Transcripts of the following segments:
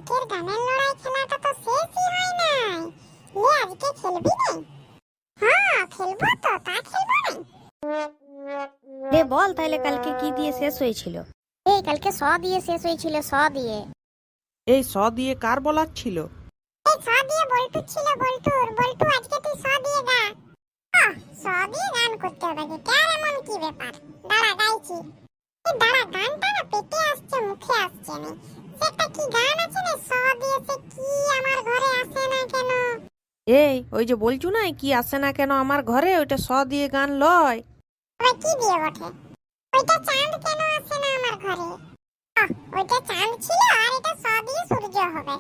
কালকের গানের লড়াই খেলাটা তো শেষই হয় নাই। লে আজকে খেলবি নি? হ্যাঁ খেলবো তো, তা খেলবো না? রে বল তাহলে কালকে কি দিয়ে শেষ হয়েছিল? এই কালকে দিয়ে শেষ হয়েছিল, দিয়ে। এই দিয়ে কার বলার ছিল? এই দিয়ে বল্টু ছিল, বল্টু আজকে তুই দিয়ে গা। দিয়ে গান করতে হবে যে কার এমন কি ব্যাপার? দাঁড়া গাইছি। এই দাঁড়া, গানটা না পেটে আসছে, মুখে আসছে না। সেটা কি গান আছে না, দিয়েছে কি আমার ঘরে আসে না কেন? এই ওই যে বলছু না কি আসে না কেন আমার ঘরে, ওইটা দিয়ে গান লয়। তবে কি দিয়ে বটে? ওইটা চাঁদ কেন আসে না আমার ঘরে? ওইটা চাঁদ ছিল আর এটা দিয়ে সূর্য হবে।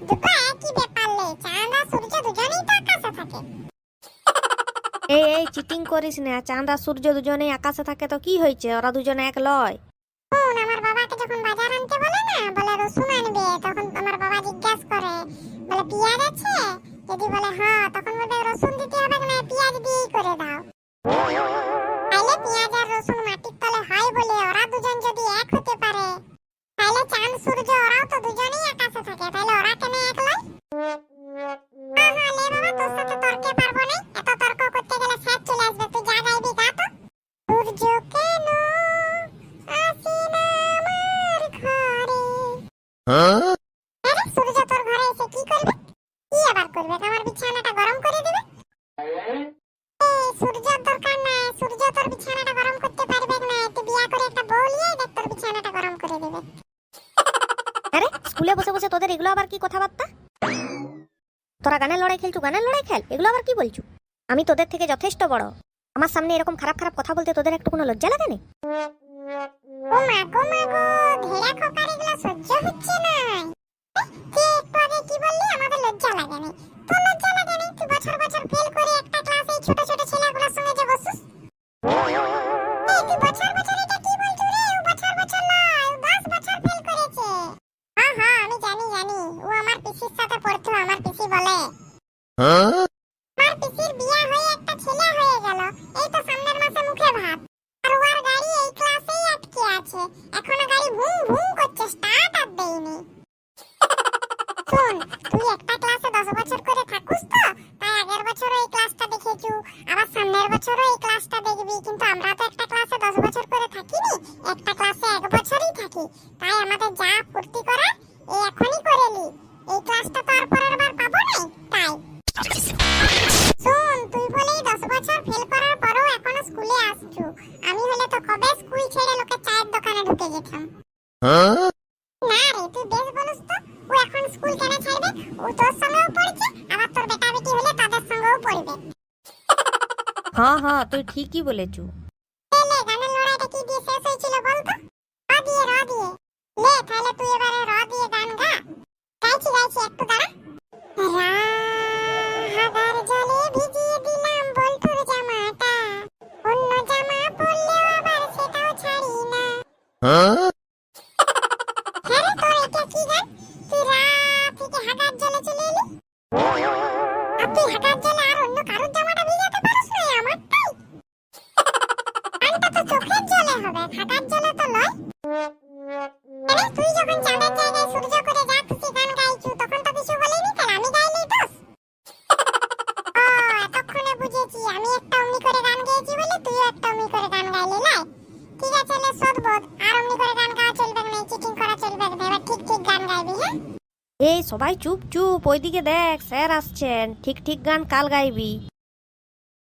দুটো একই ব্যাপার লে, চাঁদ আর সূর্য দুজনেই তো আকাশে থাকে। এই চিটিং করিস না, চাঁদ আর সূর্য দুজনেই আকাশে থাকে তো কি হয়েছে, ওরা দুজনে এক লয়। আমার বাবাকে যখন বাজার আনতে বলে না, বলে রসুন আনবে, তখন আমার বাবা জিজ্ঞাসা করে বলে পেঁয়াজ আছে? যদি বলে হ্যাঁ, তখন বলবে রসুন দিতে হবে না, পেঁয়াজ দিয়েই করে দাও। তাইলে পেঁয়াজ আর রসুন মাটির তলে হয় বলে ওরা দুজন যদি এক হতে পারে, তাইলে চাঁদ সূর্য ওরাও তো দুজনেই আকাশে থাকে, তাইলে ওরা কেন এক লয়? হ্যাঁ লে বাবা, তোর সাথে তর্কে পারবো না, এত তর্ক করতে গেলে স্যার চলে আসবে। তুই যা গাইবি গা তো। সূর্য কেন আসে না আমার ঘরে? আরে সূর্য তোর ঘরে এসে কি করবে? কি আবার করবে? আমার বিছানাটা গরম করে দেবে। সূর্যর দরকার নাই, সূর্য তোর বিছানাটা গরম করতে পারবে না। তুই বিয়া করে একটা বউ লিয়ে দেখ, তোর বিছানাটা গরম করে দেবে। আরে স্কুলে বসে বসে তোদের এগুলো আবার কি কথাবার্তা? তোরা গানের লড়াই খেলছু, গানের লড়াই খেল, এগুলো আবার কি বলছু? আমি তোদের থেকে যথেষ্ট বড়, আমার সামনে এরকম খারাপ খারাপ কথা বলতে তোদের একটু কোনো লজ্জা লাগে না? ও মা গো ধেড়া খোকার এগুলো সহ্য হচ্ছে না। তুই একটু আগে কি বললি আমাদের লজ্জা লাগে না? তোর লজ্জা লাগে না? তুই বছর বছর ফেল করে একটা ক্লাসে ছোট ছোট ছেলেগুলোর সঙ্গে যে বসছিস। তুই বছর বছর এটা কি বলছিস রে? ও বছর বছর নয়, ও 10 বছর ফেল করেছে। হ্যাঁ আমি জানি, ও আমার পিসির সাথে পড়তো। আমার পিসি বলে আমার পিসির বিয়ে হয়ে একটা ছেলে হয়ে গেল, এই তো সামনের মাসে মুখে ভাত। আর ওর গাড়ি এই ক্লাসেই আটকে আছে, এখনো গাড়ি ভুম ভুম করছে, স্টার্ট আর দেয়নি। শোন, তুই একটা ক্লাসে 10 বছর করে থাকুস তো, তাই আগের বছর এই ক্লাসটা দেখেছু, আবার সামনের বছরও এই ক্লাসটা দেখবি। কিন্তু আমরা তো একটা ক্লাসে 10 বছর করে থাকিনি, একটা ক্লাসে 1 বছরই থাকি। তাই আমাদের যা ফুর্তি করা এই এখনই করে নি। এই ক্লাসটা তো আর পরের বার পাবো না, তাই। শোন, তুই বলেই 10 বছর ফেল করার পরও এখনো স্কুলে আসছু। আমি হলে তো কবে স্কুল ছেড়ে লোকের চায়ের দোকানে ঢুকে যেতাম। না রে, তুই বেশ বলস তো। ও এখন স্কুল কেন ছাড়বে? ও তোর সঙ্গেও পড়ছে, আবার তোর বেটা বেটি হলে তাদের সঙ্গেও পড়বে। হ্যাঁ তুই ঠিকই বলেছু। লে গানের লড়াইটা কি দিয়ে শেষ হয়েছিল বল তো? র দিয়ে লে, তাহলে তুই এবারে র দিয়ে গান গা। গাইছি একটু দাঁড়া। হাগার জলে ভিজিয়ে দিলাম বল্টুর জামাটা, অন্য জামা পরলেও আবার সেটাও ছাড়ি না। হ্যাঁ রে, তোর এটা কি গান? তুই রাত থেকে হাগার জলে চলে এলি, আর তুই হাগার জলে আর অন্য কারোর জামাটা ভিজাতে পারিস না, আমারটাই। গানটা তো চোখের জলে হবে, হাগার জলে তো নয়। আরে তুই যখন চাঁদের জায়গায় সূর্য করে যা খুশি গান গাইছু, তখন তো কিছু বলিনি, তাহলে আমি গাইলেই দোষ। এতক্ষণে বুঝেছি, আমি একটা অমনি করে গান গেয়েছি বলে তুইও একটা অমনি করে গান গাইলি লাই। ঠিক আছে লে, শোধবোধ, আর অমনি করে গান গাওয়া চলবে না, চিটিং করা চলবে না। এবার ঠিক গান গাইবি, হ্যাঁ? এই সবাই চুপ, ওইদিকে দেখ স্যার আসছেন, ঠিক গান কাল গাইবি।